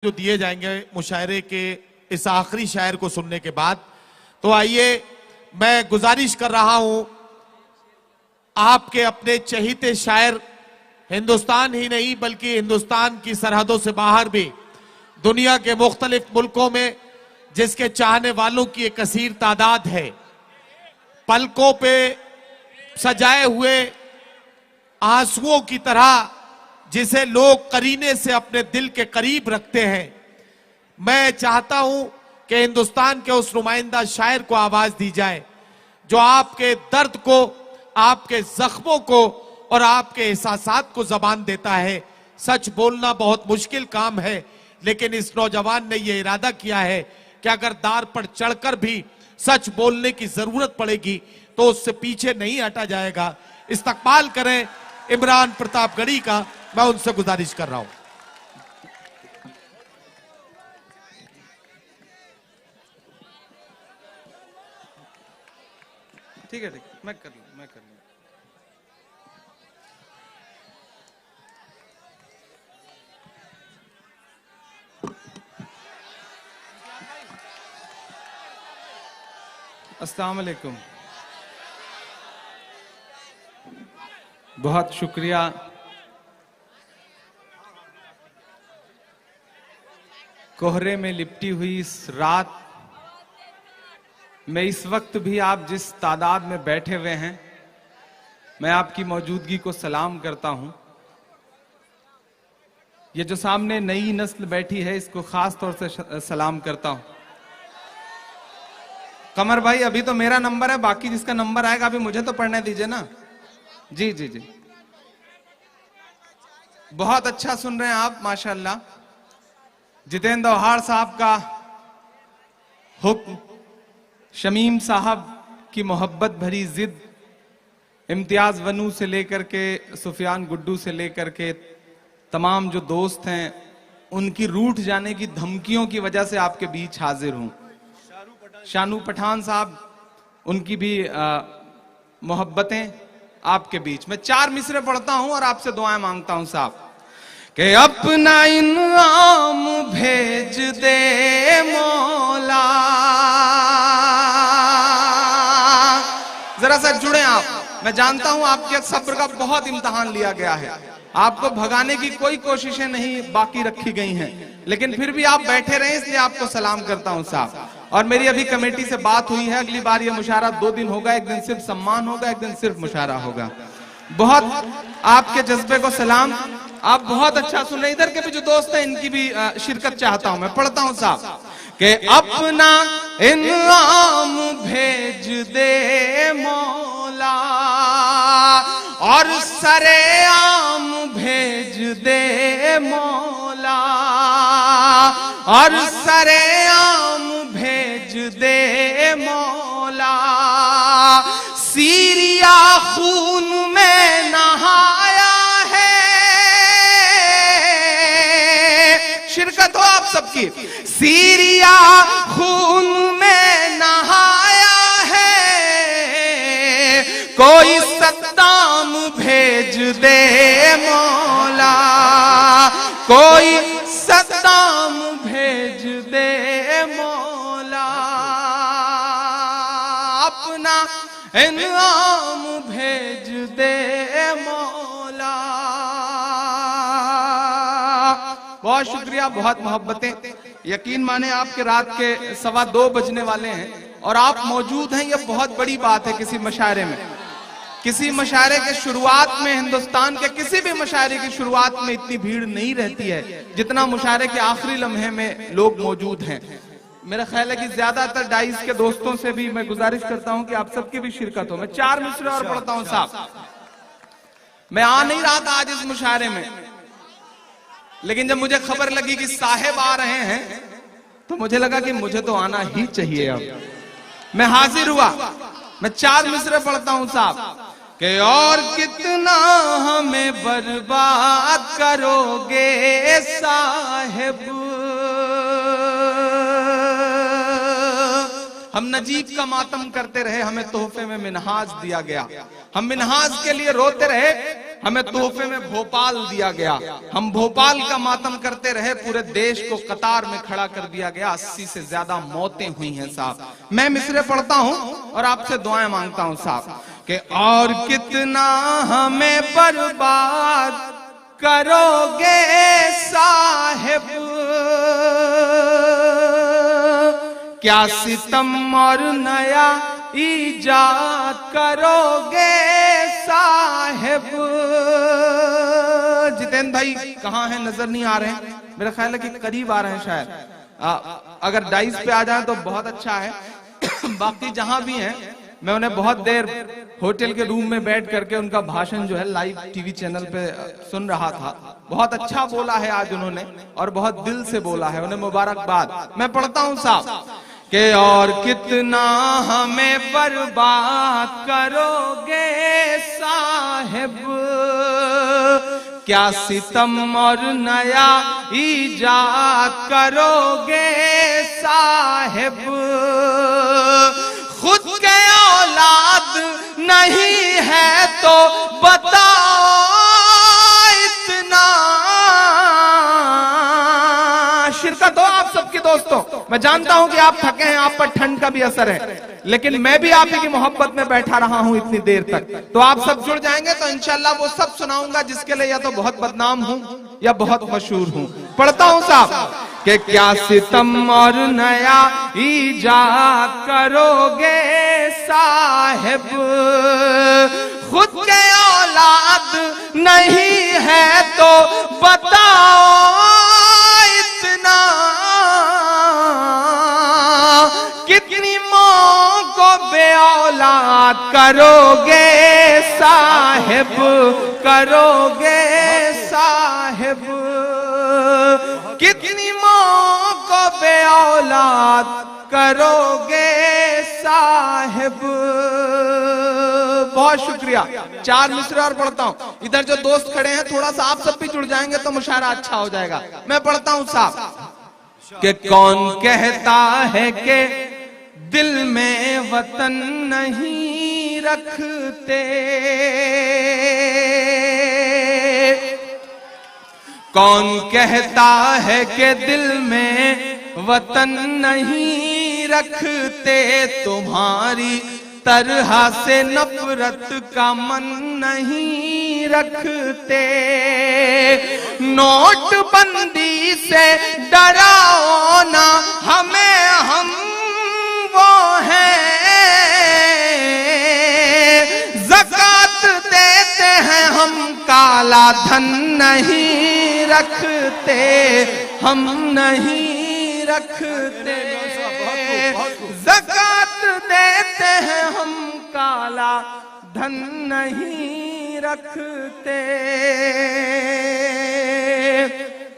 जो दिए जाएंगे मुशायरे के इस आखिरी शायर को सुनने के बाद, तो आइए मैं गुजारिश कर रहा हूं आपके अपने चहीते शायर हिंदुस्तान ही नहीं बल्कि हिंदुस्तान की सरहदों से बाहर भी दुनिया के मुख्तलिफ मुल्कों में जिसके चाहने वालों की एक कसीर तादाद है, पलकों पे सजाए हुए आंसुओं की तरह जिसे लोग करीने से अपने दिल के करीब रखते हैं। मैं चाहता हूं कि हिंदुस्तान के उस नुमाइंदा शायर को आवाज दी जाए जो आपके दर्द को, आपके जख्मों को और आपके एहसासात को जबान देता है। सच बोलना बहुत मुश्किल काम है, लेकिन इस नौजवान ने यह इरादा किया है कि अगर दार पर चढ़कर भी सच बोलने की जरूरत पड़ेगी तो उससे पीछे नहीं हटा जाएगा। इस्तकबाल करें इमरान प्रतापगढ़ी का, मैं उनसे गुजारिश कर रहा हूं। ठीक है, मैं कर लूं। अस्सलाम वालेकुम। बहुत शुक्रिया कोहरे में लिपटी हुई इस रात में इस वक्त भी आप जिस तादाद में बैठे हुए हैं, मैं आपकी मौजूदगी को सलाम करता हूं। ये जो सामने नई नस्ल बैठी है इसको खास तौर से सलाम करता हूं। कमर भाई, अभी तो मेरा नंबर है, बाकी जिसका नंबर आएगा अभी मुझे तो पढ़ने दीजिए ना। जी जी जी, बहुत अच्छा सुन रहे हैं आप, माशाल्लाह। जितेंद्र औहाड़ साहब का हुक्म, शमीम साहब की मोहब्बत भरी जिद, इम्तियाज वनू से लेकर के सुफियान गुड्डू से लेकर के तमाम जो दोस्त हैं, उनकी रूठ जाने की धमकियों की वजह से आपके बीच हाजिर हूं। शानू पठान साहब, उनकी भी मोहब्बतें आपके बीच। मैं 4 मिसरे पढ़ता हूं और आपसे दुआएं मांगता हूं साहब कि अपना इनाम भेज दे मौला। जरा सा जुड़े आप। मैं जानता हूं आपके सब्र का बहुत इम्तिहान लिया गया है, आपको भगाने की कोई कोशिशें नहीं बाकी रखी गई हैं, लेकिन फिर भी आप बैठे रहे, इसलिए आपको सलाम करता हूं साहब। और मेरी अभी कमेटी से बात हुई है, अगली बार ये मुशायरा 2 दिन होगा, एक दिन सिर्फ सम्मान होगा, एक दिन सिर्फ मुशायरा होगा। बहुत आपके जज्बे को सलाम, आप बहुत अच्छा सुन रहे। इधर के भी जो दोस्त हैं इनकी भी शिरकत चाहता हूं। मैं पढ़ता हूं साहब कि अपना इनाम भेज दे मौला और सरेआम भेज दे मौला और सरेआम भेज दे मौला। सीरिया खून में नहाया है, शिरकत हो आप सबकी। सीरिया खून में नहाया है, कोई सद्दाम भेज दे मौला, कोई सद्दाम भेज दे मौला। अपना इनाम भेज दे मौला। बहुत शुक्रिया, बहुत मोहब्बतें। यकीन माने आपके रात के 2:15 बजने वाले हैं और आप मौजूद हैं, ये बहुत बड़ी बात है। किसी मशायरे में, किसी मशायरे के शुरुआत में, हिंदुस्तान के किसी भी मशायरे की शुरुआत में इतनी भीड़ नहीं रहती है जितना मुशायरे के आखिरी लम्हे में लोग मौजूद हैं। मेरा ख्याल है कि ज्यादातर डाइस के दोस्तों से भी मैं गुजारिश करता हूं कि आप सबकी भी शिरकत हो। मैं 4 मिसरे और पढ़ता हूं साहब। मैं आ नहीं रहा था आज इस मुशायरे में, लेकिन जब मुझे खबर लगी कि साहेब आ रहे हैं तो मुझे लगा कि मुझे तो आना ही चाहिए। अब मैं हाजिर हुआ। मैं 4 मिसरे पढ़ता हूं साहब कि और कितना हमें बर्बाद करोगे साहेब। हम नजीब का मातम करते रहे, हमें तोहफे में मिन्हाज दिया गया। हम मिन्हाज के लिए रोते रहे, हमें तोहफे में भोपाल दिया गया, हम भोपाल का मातम करते रहे, पूरे देश को कतार में खड़ा कर दिया गया, 80 से ज्यादा मौतें हुई हैं साहब। मैं मिसरे पढ़ता हूं और आपसे दुआएं मांगता हूं साहब कि और कितना हमें बर्बाद करोगे साहिब, क्या सितम और नया ईजाद करोगे साहिब। जितेंद्र भाई कहाँ हैं, नजर नहीं आ रहे हैं, मेरा ख्याल है कि करीब आ रहे हैं शायद। अगर डाइस पे आ जाएं तो बहुत अच्छा है। बाकी जहां भी हैं मैं उन्हें बहुत देर होटल के रूम में बैठ करके उनका भाषण जो है लाइव टीवी चैनल पे सुन रहा था। बहुत अच्छा बोला है आज उन्होंने और बहुत दिल से बोला है, उन्हें मुबारकबाद। मैं पढ़ता हूं साहब कि और कितना हमें बर्बाद करोगे साहिब, क्या सितम और नया ईजाद करोगे साहिब। खुद के औलाद नहीं है तो बताओ इतना। शिरकत हो आप सबकी दोस्तों, मैं जानता हूं कि आप थके हैं, आप पर ठंड का भी असर है, लेकिन मैं भी आप ही की मोहब्बत में बैठा रहा हूं इतनी देर तक। तो आप सब जुड़ जाएंगे तो इंशाल्लाह वो सब सुनाऊंगा जिसके लिए या तो बहुत बदनाम हूं या बहुत मशहूर हूं। पढ़ता हूं साहब कि क्या सितम और नया ईजाद करोगे साहिब, खुद के औलाद नहीं है तो बताओ इतना। कितनी माँ को बे औलाद करोगे साहिब, करोगे साहिब। कितनी माँ को बे औलाद करोगे साहिब। बहुत शुक्रिया। 4 मिसरे और पढ़ता हूं। इधर जो दोस्त खड़े हैं थोड़ा सा आप सब भी जुड़ जाएंगे तो मुशायरा अच्छा हो जाएगा। मैं पढ़ता हूं साहब कि कौन कहता है कि दिल में वतन नहीं रखते, कौन कहता है कि दिल में वतन नहीं रखते, तुम्हारी तरह से नफरत का मन नहीं रखते। नोटबंदी से डराओ ना हमें, हम वो हैं ज़कात देते हैं हम, काला धन नहीं रखते, हम नहीं रखते। ज़कात देते हैं हम, काला धन नहीं रखते।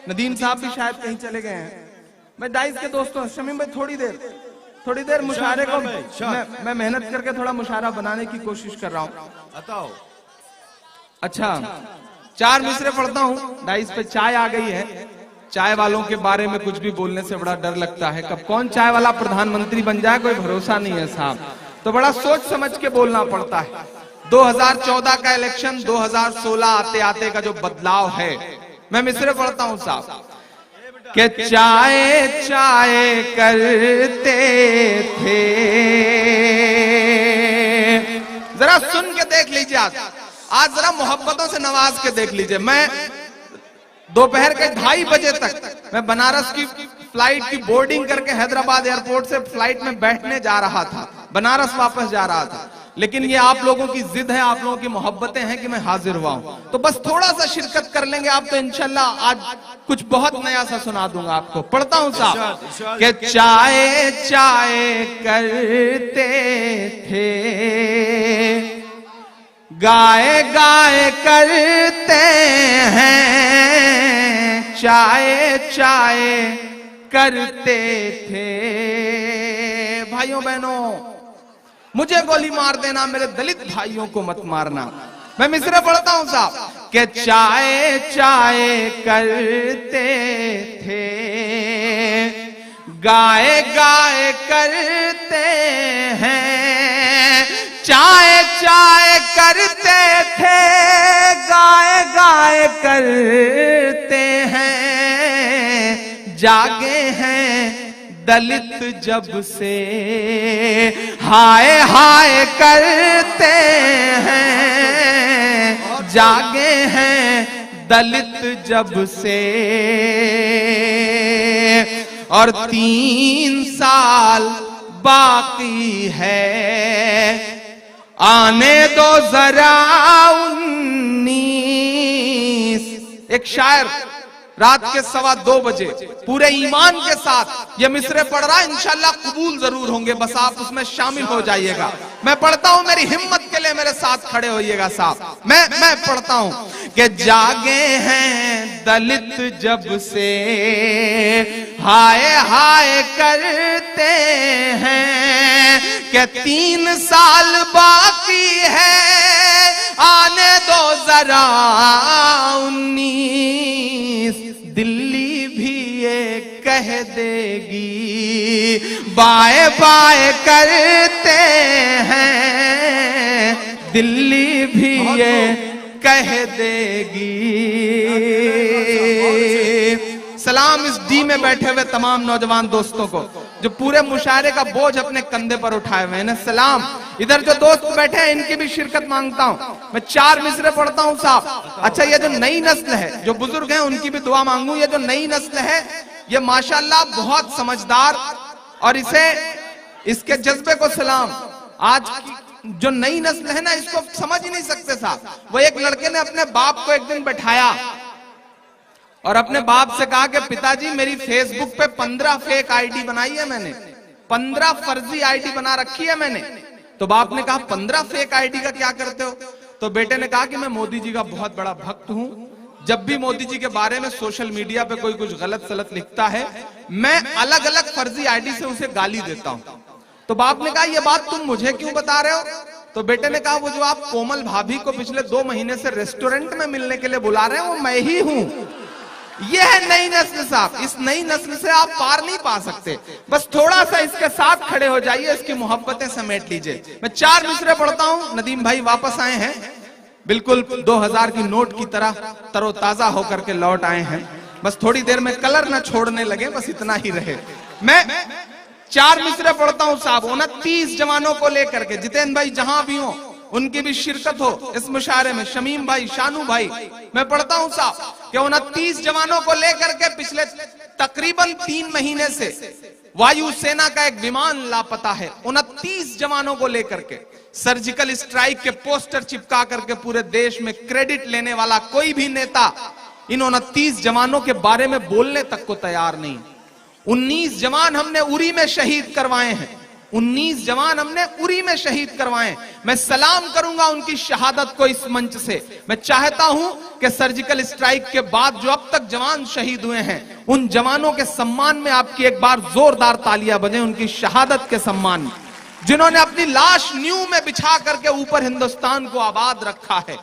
नदीम साहब भी शायद कहीं चले गए हैं। मैं डाइस के दोस्तों, शमीम भाई थोड़ी देर मुशायरे को मैं मेहनत करके थोड़ा मुशायरा बनाने की कोशिश कर रहा हूँ। अच्छा 4 मिसरे पढ़ता हूँ। डाइस पे चाय आ गई है। चाय वालों के बारे में कुछ भी बोलने से बड़ा डर लगता है, कब कौन चाय वाला प्रधानमंत्री बन जाए कोई भरोसा नहीं है साहब, तो बड़ा सोच समझ के बोलना पड़ता है। 2014 का इलेक्शन 2016 आते आते का जो बदलाव है, मैं मिसरे पढ़ता हूं साहब कि चाय चाय करते थे। जरा सुन के देख लीजिए, आज जरा मोहब्बतों से नवाज के देख लीजिए। मैं दोपहर के 2:30 बजे तक मैं बनारस की फ्लाइट की बोर्डिंग करके हैदराबाद एयरपोर्ट से फ्लाइट में बैठने जा रहा था, बनारस वापस जा रहा था, लेकिन ये आप लोगों की जिद है, आप लोगों की मोहब्बतें हैं कि मैं हाजिर हुआ हूं, तो बस थोड़ा सा शिरकत कर लेंगे आप तो इंशाल्लाह आज कुछ बहुत नया सा सुना दूंगा आपको। पढ़ता हूं साहब कि चाय चाय करते थे, गाए गाए करते हैं, चाय चाय करते थे। भाइयों बहनों, मुझे गोली मार देना, मेरे दलित भाइयों को मत मारना। मैं मिसरे पढ़ता हूं साहब कि चाय चाय करते थे, गाए गाए करते हैं, चाय चाय करते थे, गाए गाए करते हैं, जागे हैं दलित जब से हाय हाय करते हैं, जागे हैं दलित जब से। और 3 साल बाकी है, आने दो जरा 19। एक शायर रात के 2:15 बजे पूरे ईमान के साथ ये मिसरे पढ़ रहा है, इंशाल्लाह कबूल जरूर होंगे, बस आप उसमें शामिल हो जाइएगा। मैं पढ़ता हूं, मेरी हिम्मत के लिए मेरे साथ खड़े होइएगा साहब। मैं पढ़ता हूं कि जागे हैं दलित जब से हाय हाय करते हैं, कि 3 साल बाकी है, आने दो जरा 19। दिल्ली भी ये कह देगी बाय बाय करते हैं, दिल्ली भी ये कह देगी। सलाम इस डी में बैठे हुए तमाम नौजवान दोस्तों को जो पूरे मुशायरे का बोझ अपने कंधे पर उठाए हुए हैं। सलाम इधर जो दोस्त बैठे हैं इनकी भी शिरकत मांगता हूं। मैं 4 मिसरे पढ़ता हूं साहब। अच्छा, ये जो नई नस्ल है, जो बुजुर्ग हैं उनकी भी दुआ मांगू। ये जो नई नस्ल है ये माशाल्लाह बहुत समझदार, और इसके जज्बे को सलाम। आज की जो नई नस्ल है ना, इसको समझ ही नहीं सकते साहब। वो एक लड़के ने अपने बाप को एक दिन बैठाया और अपने बाप से कहा कि पिताजी मेरी फेसबुक पे 15 फेक आईडी बनाई है मैंने, 15 फर्जी आईडी बना रखी है मैंने। तो बाप ने कहा 15 फेक आईडी का क्या करते हो? तो बेटे ने कहा कि मैं मोदी जी का बहुत बड़ा भक्त हूं, जब भी मोदी जी के बारे में सोशल मीडिया पे कोई कुछ गलत सलत लिखता है मैं अलग अलग फर्जी आईडी से उसे गाली देता हूं। तो बाप ने कहा ये बात तुम मुझे क्यों बता रहे हो? तो बेटे ने कहा वो जो आप कोमल भाभी को पिछले 2 महीने से रेस्टोरेंट में मिलने के लिए बुला रहे हैं वो मैं ही हूं। यह है नई नस्ल साहब। इस नई नस्ल से आप पार नहीं पा सकते, बस थोड़ा सा इसके साथ खड़े हो जाइए, इसकी मोहब्बतें समेट लीजिए। मैं 4 मिसरे पढ़ता हूं। नदीम भाई वापस आए हैं, बिल्कुल 2000 की नोट की तरह तरोताजा होकर के लौट आए हैं। बस थोड़ी देर में कलर न छोड़ने लगे, बस इतना ही रहे। मैं 4 मिसरे पढ़ता हूं साहब। 29 जवानों को लेकर के, जितेंद्र भाई जहां भी हो उनकी भी शिरकत हो इस मुशायरे में, शमीम भाई, शानू भाई। मैं पढ़ता हूं साहब कि 29 जवानों को लेकर के पिछले तकरीबन 3 महीने से वायुसेना का एक विमान लापता है। 29 जवानों को लेकर के सर्जिकल स्ट्राइक के पोस्टर चिपका करके पूरे देश में क्रेडिट लेने वाला कोई भी नेता इन 29 जवानों के बारे में बोलने तक को तैयार नहीं। 19 जवान हमने उरी में शहीद करवाए हैं, 19 जवान हमने उरी में शहीद करवाए। मैं सलाम करूंगा उनकी शहादत को इस मंच से। मैं चाहता हूं कि सर्जिकल स्ट्राइक के बाद जो अब तक जवान शहीद हुए हैं उन जवानों के सम्मान में आपकी एक बार जोरदार तालियां बजें, उनकी शहादत के सम्मान में, जिन्होंने अपनी लाश न्यू में बिछा करके ऊपर हिंदुस्तान को आबाद रखा है।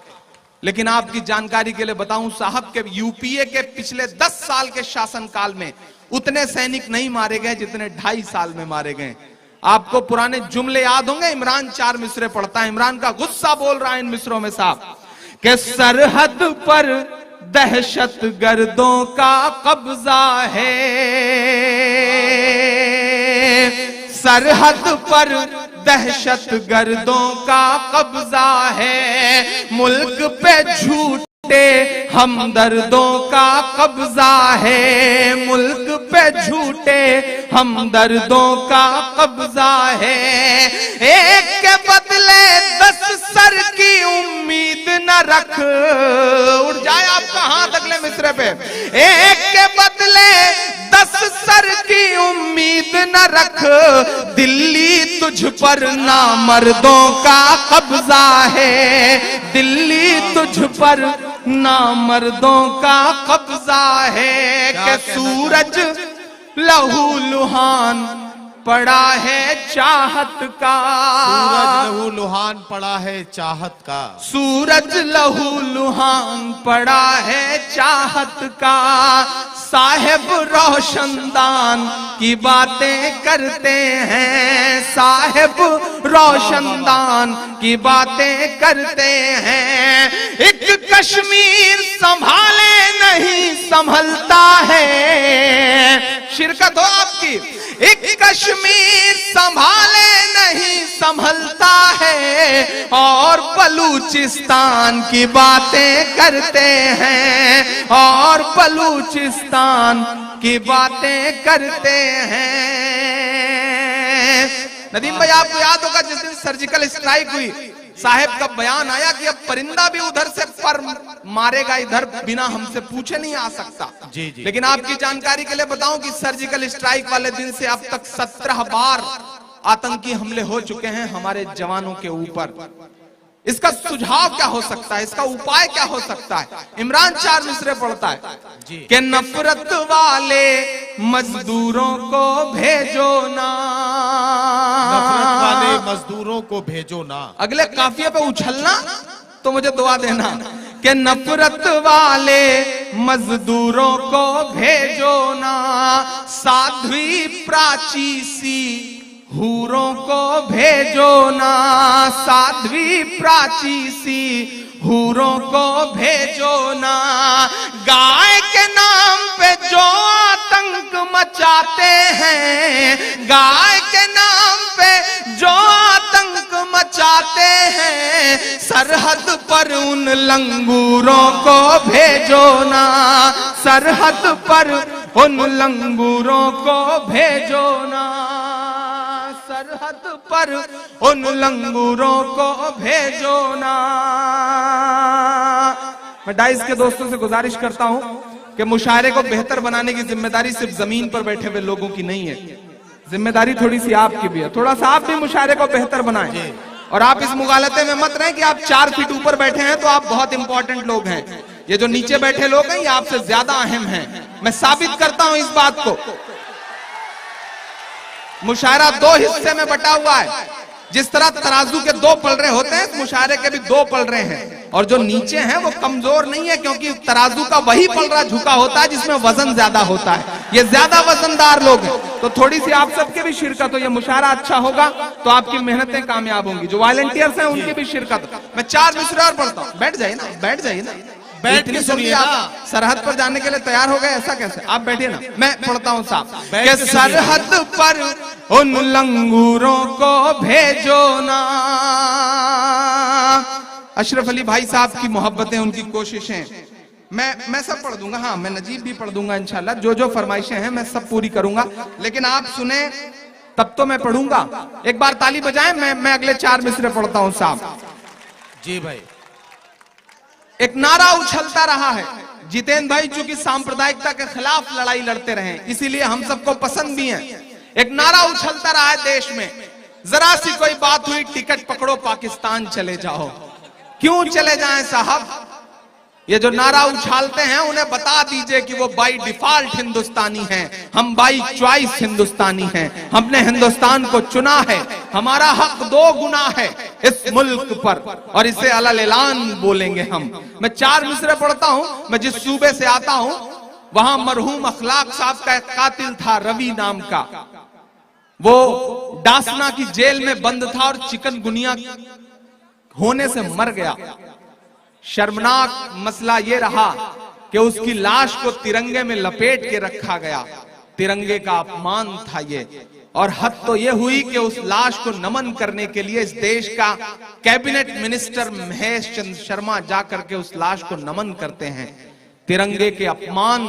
लेकिन आपकी जानकारी के लिए बताऊं साहब के यूपीए के पिछले 10 साल के शासनकाल में उतने सैनिक नहीं मारे गए जितने 2.5 साल में मारे गए। आपको पुराने जुमले याद होंगे। इमरान 4 मिसरे पढ़ता है, इमरान का गुस्सा बोल रहा है इन मिसरों में साहब कि सरहद पर दहशत गर्दों का कब्जा है, सरहद पर दहशत गर्दों का कब्जा है, मुल्क पे झूठे हमदर्दों का कब्जा है, मुल्क पे झूठे हमदर्दों का कब्जा है। एक के बदले 10 सर की उम्मीद न रख। उड़ जाए आपका हाथ अगले मिसरे पे। एक के बदले 10 सर की उम्मीद न रख, दिल्ली तुझ पर नामर्दों का कब्जा है, दिल्ली तुझ पर नामर्दों का कब्जा है। कि सूरज लहू लुहान पड़ा है चाहत का, सूरज लहू लुहान पड़ा है चाहत का, सूरज लहू लुहान पड़ा है चाहत का, साहिब रोशनदान की बातें करते हैं, साहिब रोशनदान की बातें करते हैं। एक कश्मीर संभाले नहीं संभलता है, शिरकत हो आपकी, एक कश्मीर संभाले नहीं संभलता है, और बलूचिस्तान की बातें करते हैं, और बलूचिस्तान की बातें करते हैं। नदीम भाई आपको याद होगा जिस दिन सर्जिकल स्ट्राइक हुई, साहब का बयान आया कि अब परिंदा भी उधर से पर मारेगा, इधर बिना हमसे पूछे नहीं आ सकता। जी जी। लेकिन आपकी जानकारी के लिए बताऊं कि सर्जिकल स्ट्राइक वाले दिन से अब तक 17 बार आतंकी हमले हो चुके हैं हमारे जवानों के ऊपर। इसका सुझाव क्या हो सकता है, इसका उपाय क्या हो सकता है? इमरान 4 मिसरे पढ़ता है कि नफरत वाले मजदूरों को भेजो ना, नफरत वाले मजदूरों को भेजो ना। अगले काफिये पे उछलना तो मुझे दुआ देना कि नफरत वाले मजदूरों को भेजो ना, साध्वी प्राची सी हूरों को भेजो ना, साध्वी प्राची सी हूरों को भेजो ना। गाय के नाम पे जो आतंक मचाते हैं, गाय के नाम पे जो आतंक मचाते हैं, सरहद पर उन लंगूरों को भेजो ना, सरहद पर उन लंगूरों को भेजो ना, सरहद पर उन लंगूरों को भेजो ना। मैं डाइस के दोस्तों से गुजारिश करता हूं कि मुशायरे को बेहतर बनाने की जिम्मेदारी सिर्फ जमीन पर बैठे हुए लोगों की नहीं है, जिम्मेदारी थोड़ी सी आपकी भी है। थोड़ा सा आप भी मुशायरे को बेहतर बनाएं, और आप इस मुगालते में मत रहें कि आप 4 फीट ऊपर बैठे हैं तो आप बहुत इंपॉर्टेंट लोग हैं। ये जो नीचे बैठे लोग हैं ये आपसे ज्यादा अहम हैं। मैं साबित करता हूं इस बात को। मुशायरा 2 हिस्से में बटा हुआ है। जिस तरह तराजू के 2 पलड़े होते हैं, मुशायरे के भी 2 पलड़े हैं, और जो नीचे हैं वो कमजोर नहीं है, क्योंकि तराजू का वही पलड़ा झुका होता है जिसमें वजन ज्यादा होता है। ये ज्यादा वजनदार लोग हैं, तो थोड़ी सी आप सबके भी शिरकत हो। ये मुशायरा अच्छा होगा तो आपकी मेहनतें कामयाब होंगी। जो वॉलंटियर्स हैं उनकी भी शिरकत। मैं 4 मिसरे और पढ़ता हूँ। बैठ जाइए ना, बैठ जाइए ना, बैठ के सुनिए ना। आप सरहद पर जाने के लिए तैयार हो गए, ऐसा कैसे? आप बैठिए ना, मैं पढ़ता हूँ साहब कि सरहद पर उन लंगूरों को भेजो ना। अशरफ अली भाई साहब की मोहब्बतें, उनकी कोशिशें मैं सब पढ़ दूंगा। हाँ, मैं नजीब भी पढ़ दूंगा इंशाल्लाह। जो जो फरमाइशें हैं मैं सब पूरी करूंगा, लेकिन आप सुने तब तो मैं पढ़ूंगा। एक बार ताली बजाएं, मैं अगले 4 मिसरे पढ़ता हूँ साहब। जी भाई। एक नारा उछलता रहा है। जितेंद्र भाई चूंकि सांप्रदायिकता के खिलाफ लड़ाई लड़ते रहे, इसीलिए हम सबको पसंद भी है। एक नारा उछलता रहा है देश में, जरा सी कोई बात हुई टिकट पकड़ो पाकिस्तान चले जाओ। क्यों चले जाएं साहब? ये जो नारा उछालते हैं उन्हें बता दीजिए कि वो बाई डिफॉल्ट हिंदुस्तानी हैं, हम बाई चॉइस हिंदुस्तानी हैं। हमने हिंदुस्तान को चुना है, हमारा हक 2 गुना है इस मुल्क पर, और इसे अलल ऐलान बोलेंगे हम। मैं 4 मिसरे पढ़ता हूं। मैं जिस सूबे से आता हूं वहां मरहूम अखलाक साहब का एक कातिल था, रवि नाम का। वो डासना की जेल में बंद था और चिकनगुनिया होने से मर गया। शर्मनाक मसला ये रहा कि उसकी लाश को तिरंगे में लपेट के रखा गया। तिरंगे का अपमान था ये। और हद तो ये हुई कि उस लाश को नमन करने के लिए इस देश का कैबिनेट मिनिस्टर महेश चंद्र शर्मा जाकर के उस लाश को नमन करते हैं। तिरंगे के अपमान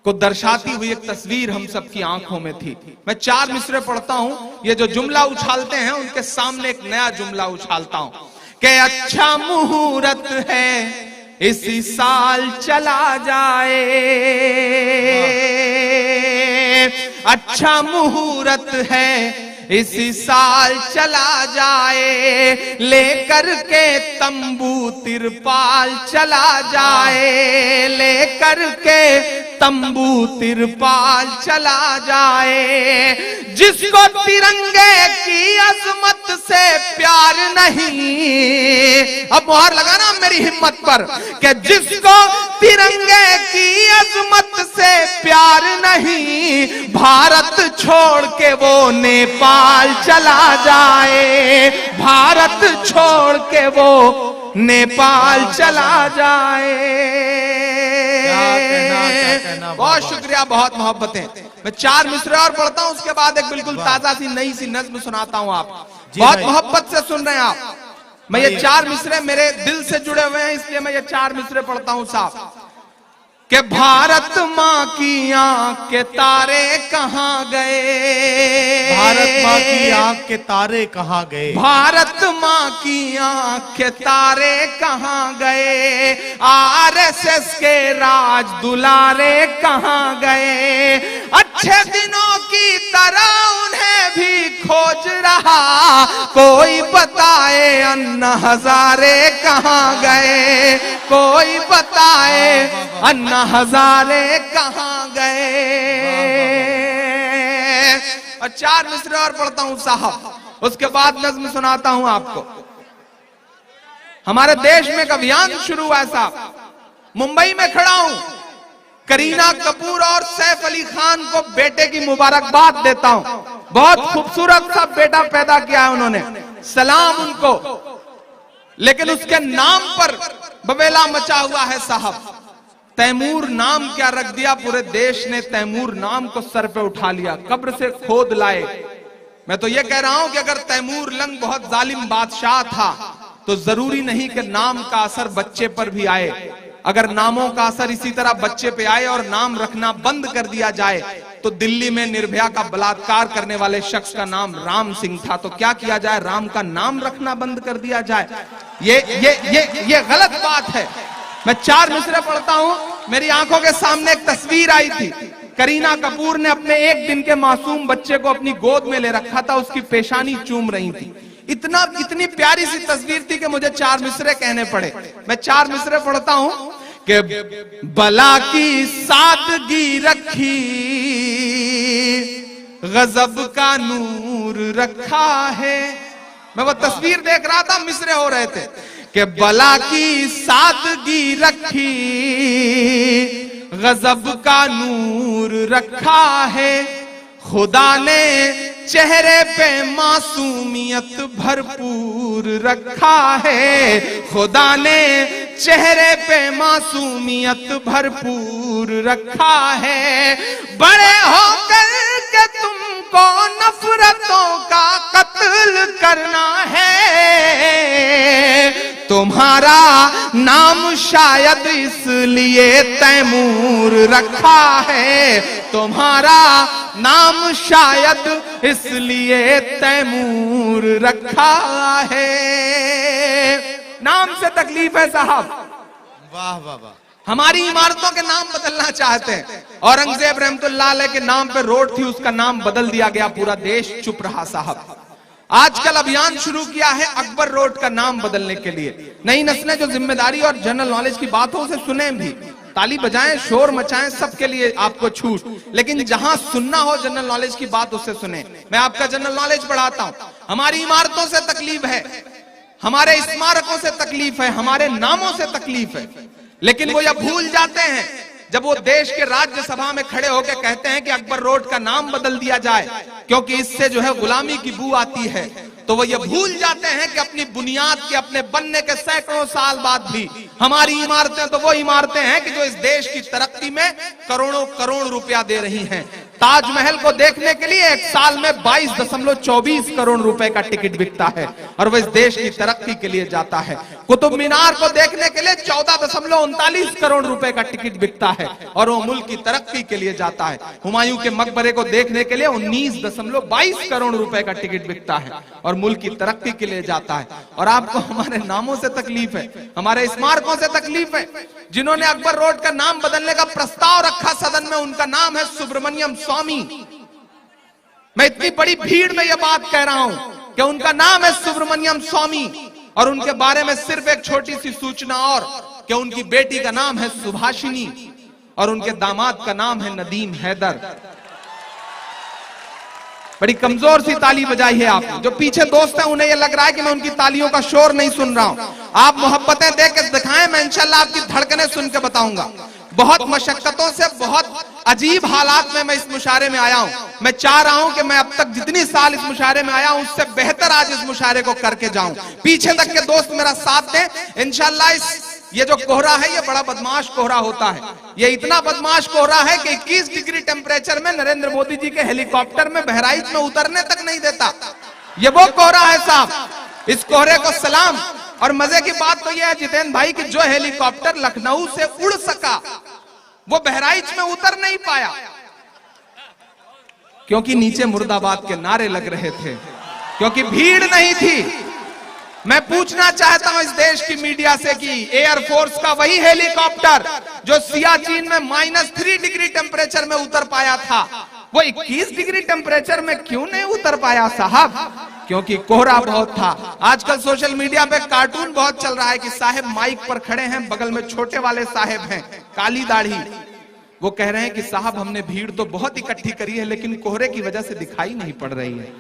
को दर्शाती हुई एक तस्वीर हम सबकी आंखों में थी। मैं 4 मिसरे पढ़ता हूं। ये जो जुमला उछालते हैं उनके सामने एक नया जुमला उछालता हूं कि अच्छा मुहूर्त है इसी साल चला जाए, अच्छा मुहूर्त है इसी साल चला जाए, लेकर के तंबू तिरपाल चला जाए, लेकर के तंबू तिरपाल चला जाए। जिसको तिरंगे की अजमत से प्यार नहीं, अब मुहर लगाना मेरी हिम्मत पर, कि जिसको तिरंगे की अजमत से प्यार नहीं, भारत छोड़ के वो नेपाल चला जाए, भारत छोड़ के वो नेपाल चला जाए। कहना, बहुत शुक्रिया, बहुत मोहब्बतें। मैं 4 मिसरे और पढ़ता हूं, उसके बाद एक बिल्कुल ताजा सी नई सी नज्म सुनाता हूं। आप बहुत मोहब्बत से सुन रहे हैं आप। मैं ये 4 मिसरे मेरे दिल से जुड़े हुए हैं, इसलिए मैं ये 4 मिसरे पढ़ता हूं साहब। कि भारत माँ की आंख के तारे कहाँ गए, भारत माँ की आंख के तारे कहाँ गए, भारत माँ की आंख के तारे कहाँ गए, आरएसएस के राज दुलारे कहाँ गए, अच्छे दिनों की तरह उन्हें भी खोज रहा, कोई बताए अन्ना हजारे कहाँ गए, कोई बताए अन्ना हजारे कहाँ गए। और 4 मिसरे और पढ़ता हूं साहब, उसके बाद नज्म सुनाता हूं आपको। हमारे देश में एक अभियान शुरू हुआ साहब। मुंबई में खड़ा हूं, करीना कपूर और सैफ अली खान को बेटे की मुबारकबाद देता हूं। बहुत खूबसूरत सा बेटा पैदा किया है उन्होंने, सलाम उनको। लेकिन उसके नाम पर बवेला मचा हुआ है साहब। तैमूर नाम क्या रख दिया, पूरे देश ने तैमूर नाम को सर पे उठा लिया, कब्र से खोद लाए। मैं तो ये कह रहा हूं कि अगर तैमूर लंग बहुत जालिम बादशाह था तो जरूरी नहीं कि नाम का असर बच्चे पर भी आए। अगर नामों का असर इसी तरह बच्चे पे आए और नाम रखना बंद कर दिया जाए, तो दिल्ली में निर्भया का बलात्कार करने वाले शख्स का नाम राम सिंह था, तो क्या किया जाए, राम का नाम रखना बंद कर दिया जाए। ये गलत बात है। मैं 4 मिसरे पढ़ता हूं। मेरी आंखों के सामने एक तस्वीर आई थी, करीना कपूर ने अपने 1 दिन के मासूम बच्चे को अपनी गोद में ले रखा था, उसकी पेशानी चूम रही थी। इतनी प्यारी सी तस्वीर थी कि मुझे 4 मिसरे कहने पड़े। मैं 4 मिसरे पढ़ता हूं कि बला की सादगी रखी, गजब का नूर रखा है। मैं वो तस्वीर देख रहा था, मिसरे हो रहे थे कि बला की सादगी रखी, गजब का नूर रखा है, खुदा ने चेहरे पे मासूमियत भरपूर रखा है, खुदा ने चेहरे पे मासूमियत भरपूर रखा है। बड़े होकर के तुमको नफरतों का कत्ल करना है, तुम्हारा नाम शायद इसलिए तैमूर रखा है, तुम्हारा नाम शायद इसलिए तैमूर रखा है। नाम से तकलीफ है साहब। वाह वाह वाह। हमारी इमारतों के नाम बदलना चाहते हैं। औरंगजेब रहमतुल्लाह अलैह के नाम पे रोड थी, उसका नाम बदल दिया गया, पूरा देश चुप रहा साहब। आजकल अभियान शुरू किया है अकबर रोड का नाम बदलने के लिए। नई नस्लें जो जिम्मेदारी और जनरल नॉलेज की बात हो उसे सुने भी, ताली बजाएं, शोर मचाएं, सबके लिए आपको छूट, लेकिन जहां सुनना हो जनरल नॉलेज की बात उससे सुने। मैं आपका जनरल नॉलेज बढ़ाता हूं। हमारी इमारतों से तकलीफ है, हमारे स्मारकों से तकलीफ है, हमारे नामों से तकलीफ है, लेकिन वो यह भूल जाते हैं जब वो देश के राज्यसभा में खड़े होकर कहते हैं कि अकबर रोड का नाम बदल दिया जाए क्योंकि इससे जो है गुलामी की बू आती है, तो वो ये भूल जाते हैं कि अपनी बुनियाद के अपने बनने के सैकड़ों साल बाद भी हमारी इमारतें तो वो इमारतें हैं कि जो इस देश की तरक्की में करोड़ों करोड़ रुपया दे रही हैं। ताजमहल को देखने के लिए एक साल में 22.24 करोड़ रुपए का टिकट बिकता है और वह इस देश की तरक्की के लिए जाता है। कुतुब मीनार को देखने के लिए 14.39 करोड़ रुपए का टिकट बिकता है और वो मुल्क की तरक्की के लिए जाता है। हुमायूं के मकबरे को देखने के लिए 19.22 करोड़ रुपए का टिकट बिकता है और मुल्क की तरक्की के लिए जाता है। और आपको हमारे नामों से तकलीफ है, हमारे स्मारकों से तकलीफ है। जिन्होंने अकबर रोड का नाम बदलने का प्रस्ताव रखा सदन में, उनका नाम है सुब्रमण्यम स्वामी। मैं इतनी बड़ी भीड़ में यह बात कह रहा हूं कि उनका नाम है सुब्रमण्यम स्वामी, और उनके बारे में सिर्फ एक छोटी सी सूचना और कि उनकी बेटी का नाम है सुभाषिनी और उनके दामाद का नाम है नदीम हैदर। बड़ी कमजोर सी ताली बजाई है आपने। जो पीछे दोस्त हैं उन्हें यह लग रहा है कि मैं उनकी तालियों का शोर नहीं सुन रहा हूं। आप मोहब्बतें दे के दिखाएं, मैं इंशाल्लाह आपकी धड़कनें सुन के बताऊंगा। बहुत मशक्कतों से, बहुत अजीब हालात में मैं इस मुशायरे में आया हूं। मैं चाह रहा हूं कि मैं अब तक जितनी साल इस मुशायरे में आया हूं उससे बेहतर आज इस मुशायरे को करके जाऊं। पीछे तक के दोस्त मेरा साथ दें इंशाल्लाह। ये जो कोहरा है ये बड़ा बदमाश कोहरा होता है। ये इतना बदमाश कोहरा है कि 21 डिग्री टेम्परेचर में नरेंद्र मोदी जी के हेलीकॉप्टर में बहराइच में उतरने तक नहीं देता। ये वो कोहरा है साहब। इस कोहरे को सलाम। और मजे की बात तो यह है जितेंद्र भाई कि जो हेलीकॉप्टर लखनऊ से उड़ सका वो बहराइच में उतर नहीं पाया, क्योंकि नीचे मुर्दाबाद के नारे लग रहे थे, क्योंकि भीड़ नहीं थी। मैं पूछना चाहता हूं इस देश की मीडिया से कि एयरफोर्स का वही हेलीकॉप्टर जो सियाचिन में -3 डिग्री टेम्परेचर में उतर पाया था, वो 21 डिग्री टेम्परेचर में क्यों नहीं उतर पाया साहब? क्योंकि कोहरा बहुत था। आजकल सोशल मीडिया पे कार्टून बहुत चल रहा है कि साहब माइक पर खड़े हैं, बगल में छोटे वाले साहब हैं, काली दाढ़ी। वो कह रहे हैं कि साहब हमने भीड़ तो बहुत इकट्ठी करी है लेकिन कोहरे की वजह से दिखाई नहीं पड़ रही है।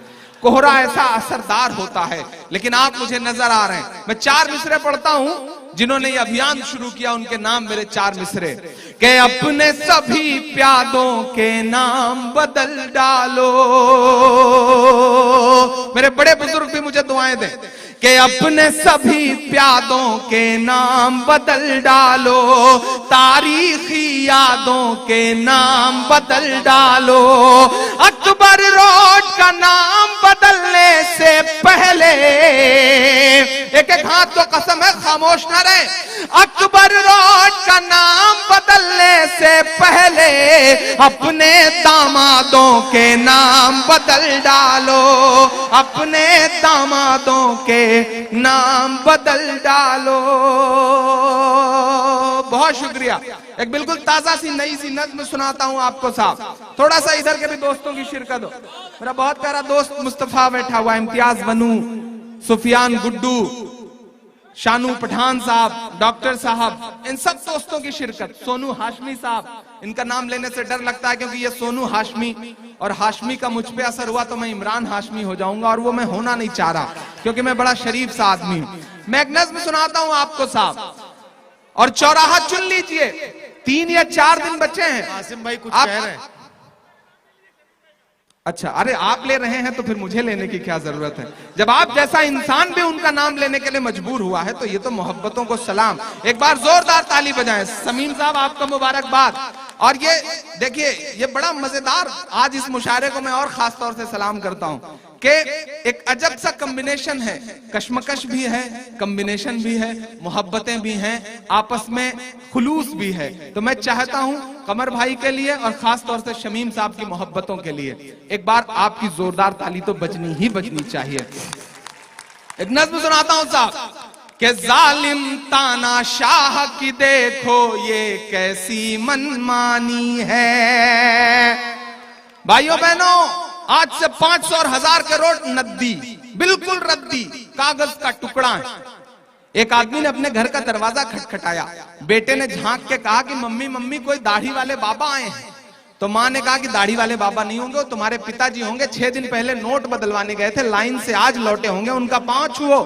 कोहरा ऐसा असरदार होता है, लेकिन आप मुझे नजर आ रहे हैं। मैं 4 मिसरे पढ़ता हूं जिन्होंने ये अभियान शुरू किया, उनके नाम मेरे 4 मिसरे के अपने सभी प्यादों के नाम बदल डालो। मेरे बड़े बुजुर्ग भी मुझे दुआएं दें कि अपने सभी प्यादों के नाम बदल डालो, तारीखी यादों के नाम बदल डालो। अकबर रोड का नाम बदलने से पहले, एक एक हाथ तो कसम है खामोश ना रहे। अकबर रोड का नाम बदलने से पहले अपने दामादों के नाम बदल डालो, अपने दामादों के नाम बदल डालो। बहुत शुक्रिया। एक बिल्कुल ताजा सी नई सी नज्म सुनाता हूं आपको साहब। थोड़ा सा इधर के भी दोस्तों की शिरकत हो। मेरा बहुत प्यारा दोस्त मुस्तफा बैठा हुआ, इम्तियाज बनू, सुफियान गुड्डू, शानू पठान साहब, डॉक्टर साहब, इन सब दोस्तों की शिरकत। सोनू हाशमी साहब, इनका नाम लेने से डर लगता है क्योंकि ये सोनू हाशमी और हाशमी का मुझ पे असर हुआ तो मैं इमरान हाशमी हो जाऊंगा, और वो मैं होना नहीं चाह रहा क्योंकि मैं बड़ा शरीफ सा आदमी हूं। मैं एक नज्म सुनाता हूं आपको साहब, और चौराहा चुन लीजिए। 3 या 4 दिन बचे हैं। आसिम भाई कुछ कह रहे हैं? अच्छा, अरे आप ले रहे हैं तो फिर मुझे लेने की क्या जरूरत है? जब आप जैसा इंसान भी उनका नाम लेने के लिए मजबूर हुआ है तो ये तो मोहब्बतों को सलाम। एक बार जोरदार ताली बजाएं। समीम साहब आपको मुबारकबाद। और ये देखिए, ये बड़ा मजेदार, आज इस मुशायरे को मैं और खास तौर से सलाम करता हूं कि एक अजब सा कॉम्बिनेशन है। कश्मकश भी है, कॉम्बिनेशन भी है, मोहब्बतें भी हैं, आपस में खुलूस भी है। तो मैं चाहता हूं कमर भाई के लिए और खास तौर से शमीम साहब की मोहब्बतों के लिए एक बार आपकी जोरदार ताली तो बजनी ही बजनी चाहिए। एक नज्म सुनाता हूं साहब कि जालिम ताना शाह की देखो ये कैसी मनमानी है। भाइयों बहनों, आज से 500 और 1000 के रोड नद्दी, बिल्कुल रद्दी, कागज का टुकड़ा है। एक आदमी ने अपने घर का दरवाजा खटखटाया। बेटे ने झांक के कहा कि मम्मी मम्मी कोई दाढ़ी वाले बाबा आए हैं। तो माँ ने कहा कि दाढ़ी वाले बाबा नहीं होंगे, तुम्हारे पिताजी होंगे, 6 दिन पहले नोट बदलवाने गए थे, लाइन से आज लौटे होंगे, उनका पांव छुओ।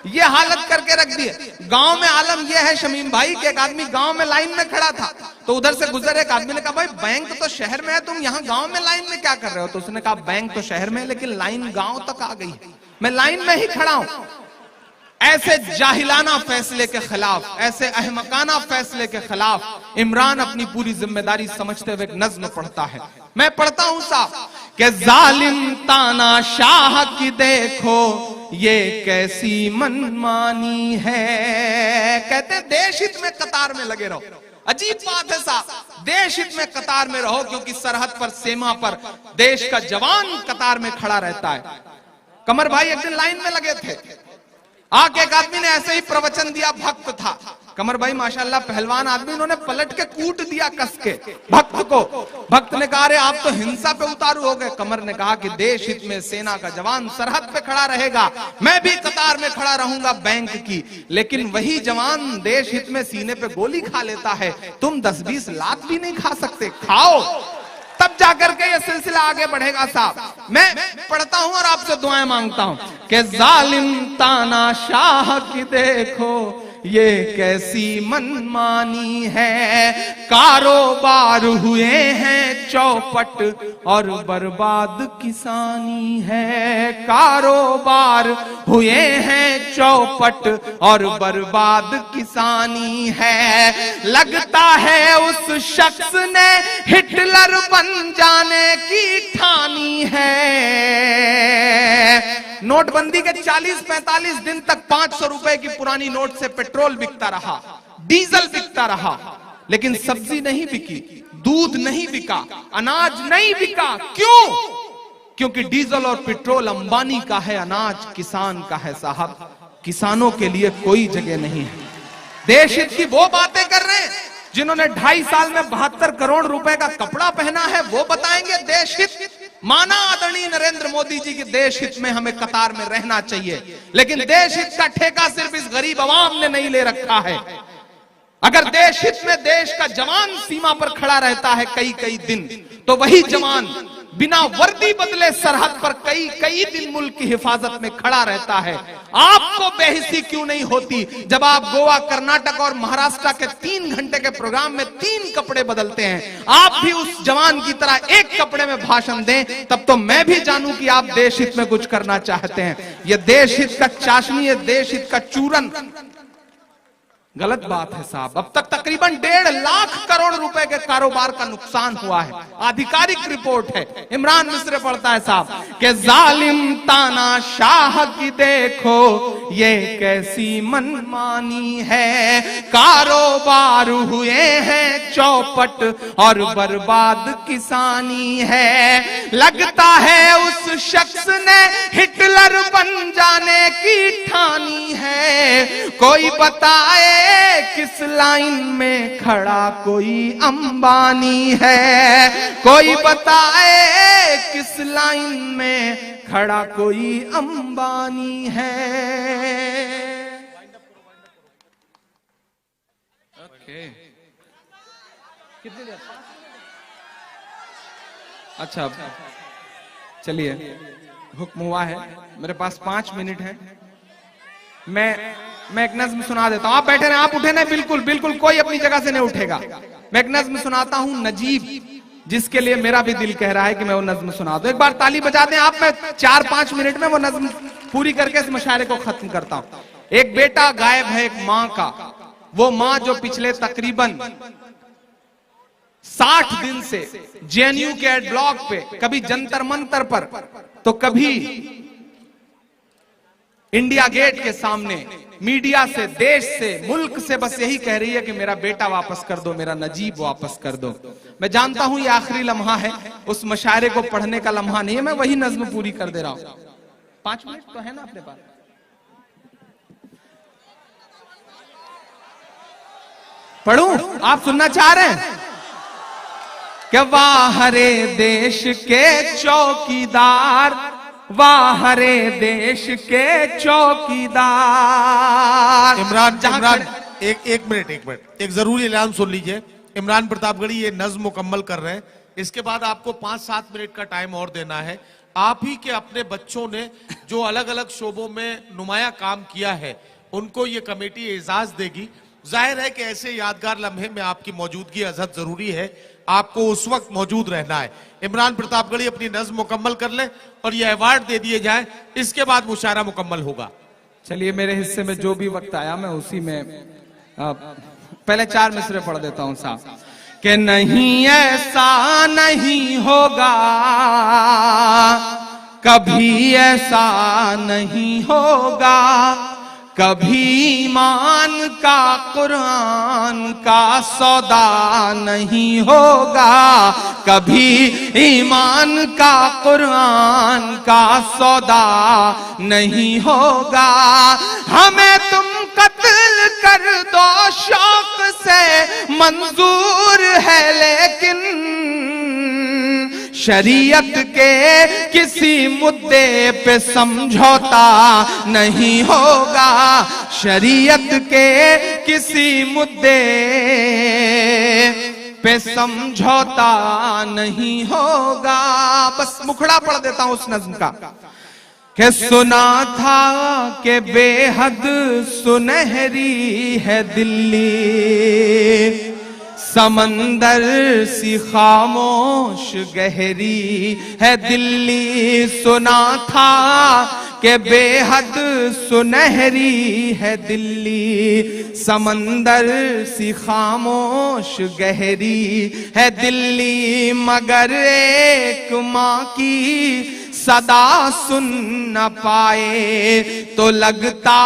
ये हालत करके रख दी है। गांव में आलम यह है शमीम भाई कि एक आदमी गांव में लाइन में खड़ा था तो उधर से गुजरे एक आदमी ने कहा भाई बैंक तो शहर में है, तुम यहाँ गांव में लाइन में क्या कर रहे हो? तो उसने कहा बैंक तो शहर में है लेकिन लाइन गांव तक आ गई, मैं लाइन में ही खड़ा हूं। ऐसे जाहिलाना फैसले के खिलाफ, ऐसे अहमकाना फैसले के खिलाफ इमरान अपनी पूरी जिम्मेदारी समझते हुए एक नज्म पढ़ता है। मैं पढ़ता हूं साहब कि जालिम ताना शाह की देखो ये कैसी मनमानी है। कहते देश हित में कतार में लगे रहो। अजीब बात है साहब, देश हित में कतार में रहो क्योंकि सरहद पर, सीमा पर देश का जवान कतार में खड़ा रहता है। कमर भाई एक दिन लाइन में लगे थे, आके एक आदमी ने ऐसे ही प्रवचन दिया, भक्त था, कमर भाई माशाल्लाह पहलवान आदमी, इन्होंने पलट के कूट दिया कस के भक्त को। भक्त ने कहा, अरे आप तो हिंसा पे उतारू हो गए। कमर ने कहा कि देश हित में सेना का जवान सरहद पे खड़ा रहेगा, मैं भी कतार में खड़ा रहूंगा बैंक की। लेकिन वही जवान देश हित में सीने पे गोली खा लेता है, तुम 10-20 लात भी नहीं खा सकते, खाओ तब जाकर के ये सिलसिला आगे बढ़ेगा। साहब मैं पढ़ता हूं और आपसे दुआएं मांगता हूं कि जालिम तानाशाह की देखो ये कैसी मनमानी है, कारोबार हुए हैं चौपट और बर्बाद किसानी है। कारोबार हुए हैं चौपट और बर्बाद किसानी है। लगता है उस शख्स ने हिटलर बन जाने की ठानी है। नोटबंदी के 40-45 दिन तक 500 रुपए की पुरानी नोट से पेट्रोल बिकता रहा, डीजल बिकता रहा, लेकिन सब्जी नहीं बिकी, दूध नहीं बिका, अनाज नहीं बिका। क्यों? क्योंकि डीजल और पेट्रोल अंबानी का है, अनाज किसान का है। साहब किसानों के लिए कोई जगह नहीं है। देश हित की वो बातें कर रहे हैं जिन्होंने 2.5 साल में 72 करोड़ रुपए का कपड़ा पहना है, वो बताएंगे देश हित। माना आदरणीय नरेंद्र मोदी जी के देश हित में हमें कतार में रहना चाहिए, लेकिन देश हित का ठेका सिर्फ इस गरीब अवाम ने नहीं ले रखा है। अगर देश हित में देश का जवान सीमा पर खड़ा रहता है कई दिन, तो वही जवान बिना वर्दी बदले सरहद पर कई दिन मुल्क की हिफाजत में खड़ा रहता है। आपको बेहिसी क्यों नहीं होती जब आप गोवा, कर्नाटक और महाराष्ट्र के 3 घंटे के प्रोग्राम में 3 कपड़े बदलते हैं? आप भी उस जवान की तरह एक कपड़े में भाषण दें, तब तो मैं भी जानूं कि आप देश हित में कुछ करना चाहते हैं। यह देश हित का चाशनी है, देश हित का चूरन गलत बात है साहब। अब तक तकरीबन 1.5 लाख करोड़ रुपए के कारोबार का नुकसान हुआ है, आधिकारिक रिपोर्ट है। इमरान मिस्र पढ़ता है साहब कि जालिम तानाशाह की देखो ये कैसी मनमानी है, कारोबार हुए हैं चौपट और बर्बाद किसानी है। लगता है उस शख्स ने हिटलर बन जाने की ठानी है। कोई बताए किस लाइन में खड़ा कोई अंबानी है, कोई बताए किस लाइन में खड़ा कोई अंबानी है। ओके, कितनी देर? अच्छा चलिए, हुक्म हुआ है, मेरे पास 5 मिनट है। मैं एक नज्म सुना देता हूं। आप बैठे रहे, आप उठे नहीं, बिल्कुल कोई अपनी जगह से नहीं उठेगा। मैं एक नज्म सुनाता हूं, नजीब, जिसके लिए मेरा भी दिल कह रहा है कि मैं वो नज्म सुना दूं। एक बार ताली बजा दें आप। मैं 4-5 मिनट में वो नज्म पूरी करके इस मुशायरे को खत्म करता हूं। एक बेटा गायब है एक मां का, वो मां जो पिछले तकरीबन 60 दिन से जेएनयू के एड ब्लॉक पे, कभी जंतर मंतर पर, तो कभी इंडिया गेट के सामने मीडिया से, देश से, मुल्क से बस यही कह रही है कि मेरा बेटा वापस कर दो, मेरा नजीब वापस कर दो। मैं जानता हूं ये आखिरी लम्हा है, उस मुशायरे को पढ़ने का लम्हा नहीं है। मैं वही नज्म पूरी कर दे रहा हूं। 5 मिनट तो है ना अपने पास? पढ़ूं? आप सुनना चाह रहे हैं? कि वाह रे देश के चौकीदार, वाह रे देश के चौकीदार। इमरान एक मिनट, एक जरूरी ऐलान सुन लीजिए। इमरान प्रतापगढ़ी ये नज्म मुकम्मल कर रहे हैं, इसके बाद आपको 5-7 मिनट का टाइम और देना है। आप ही के अपने बच्चों ने जो अलग अलग शोबों में नुमाया काम किया है, उनको ये कमेटी एजाज देगी। जाहिर है कि ऐसे यादगार लम्हे में आपकी मौजूदगी अज़हद जरूरी है, आपको उस वक्त मौजूद रहना है। इमरान प्रतापगढ़ी अपनी नज्म मुकम्मल कर ले और ये अवार्ड दे दिए जाए, इसके बाद मुशायरा मुकम्मल होगा। चलिए, मेरे हिस्से में जो भी वक्त आया मैं उसी में पहले 4 मिसरे पढ़ देता हूं साहब। कि नहीं ऐसा नहीं होगा, कभी ऐसा नहीं होगा, कभी ईमान का कुरान का सौदा नहीं होगा, कभी ईमान का कुरान का सौदा नहीं होगा। हमें तुम कत्ल कर दो शौक से मंजूर है, लेकिन शरीयत के किसी मुद्दे पे समझौता नहीं होगा, शरीयत के किसी मुद्दे पे समझौता नहीं होगा। बस मुखड़ा पढ़ देता हूं उस नज्म का कि सुना था कि बेहद सुनहरी है दिल्ली, समंदर सी खामोश गहरी है दिल्ली। सुना था कि बेहद सुनहरी है दिल्ली, समंदर सी खामोश गहरी है दिल्ली। मगर एक माँ की सदा सुन न पाए तो लगता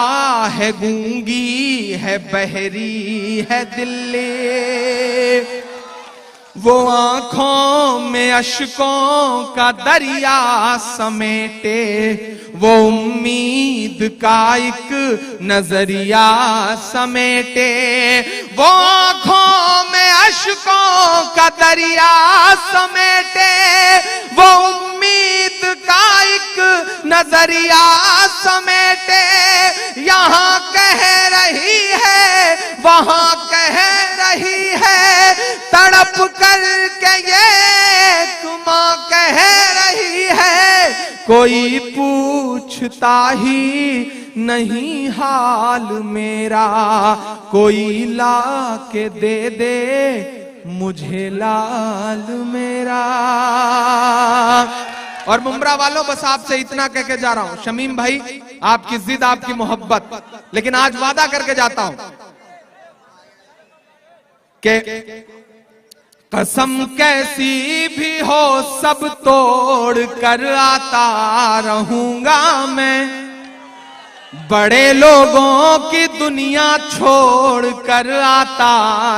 है गूंगी है, बहरी है दिल्ली। वो आंखों में अश्कों का दरिया समेटे, वो उम्मीद का एक नजरिया समेटे। वो आंखों में अश्कों का दरिया समेटे, वो उम्मीद का एक नजरिया समेटे। यहाँ कह रही है वहां कह रही है, तड़प करके ये माँ कह रही है। कोई पूछता ही नहीं हाल मेरा, कोई ला के दे दे मुझे लाल मेरा। और मुमरा वालों, बस आपसे इतना कह के जा रहा हूं, शमीम भाई आपकी जिद आपकी मोहब्बत, लेकिन आज वादा करके जाता हूं कि कसम कैसी भी हो सब तोड़ कर आता रहूंगा मैं। बड़े लोगों की दुनिया छोड़ कर आता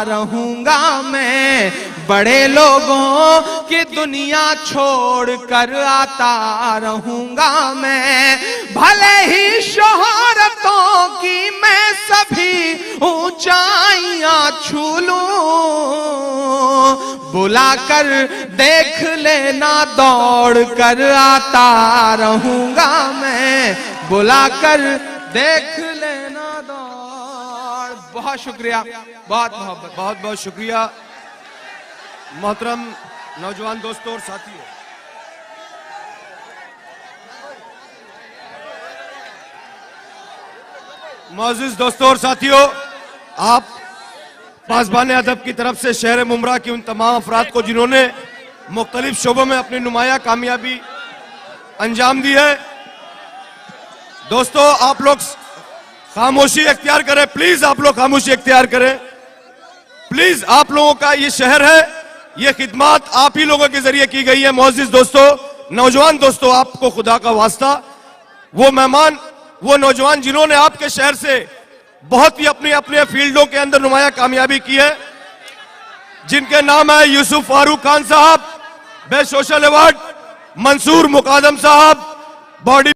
रहूंगा मैं, बड़े लोगों की दुनिया छोड़ कर आता रहूंगा मैं। भले ही शोहरतों की मैं सभी ऊंचाइयां छू लूं, बुलाकर देख लेना दौड़ कर आता रहूंगा मैं, बुलाकर देख लेना दौड़। बहुत शुक्रिया, बहुत मोहब्बत, बहुत बहुत शुक्रिया मोहतरम नौजवान दोस्तों और साथियों। मोअज़्ज़िज़ दोस्तों और साथियों, आप पासबान अदब की तरफ से शहर मुमरा की उन तमाम अफराद को जिन्होंने मुख्तलिफ शोबों में अपनी नुमाया कामयाबी अंजाम दी है, दोस्तों आप लोग खामोशी इख्तियार करें, प्लीज आप लोग खामोशी इख्तियार करें, प्लीज। आप लोगों का ये शहर है, ये खिदमत आप ही लोगों के जरिए की गई है। मुअज़्ज़िज़ दोस्तों, नौजवान दोस्तों, आपको खुदा का वास्ता, वो मेहमान, वो नौजवान जिन्होंने आपके शहर से बहुत ही अपने अपने फील्डों के अंदर नुमाया कामयाबी की है, जिनके नाम है यूसुफ फारूक खान साहब, बेस्ट सोशल अवार्ड, मंसूर मुकादम साहब, बॉडी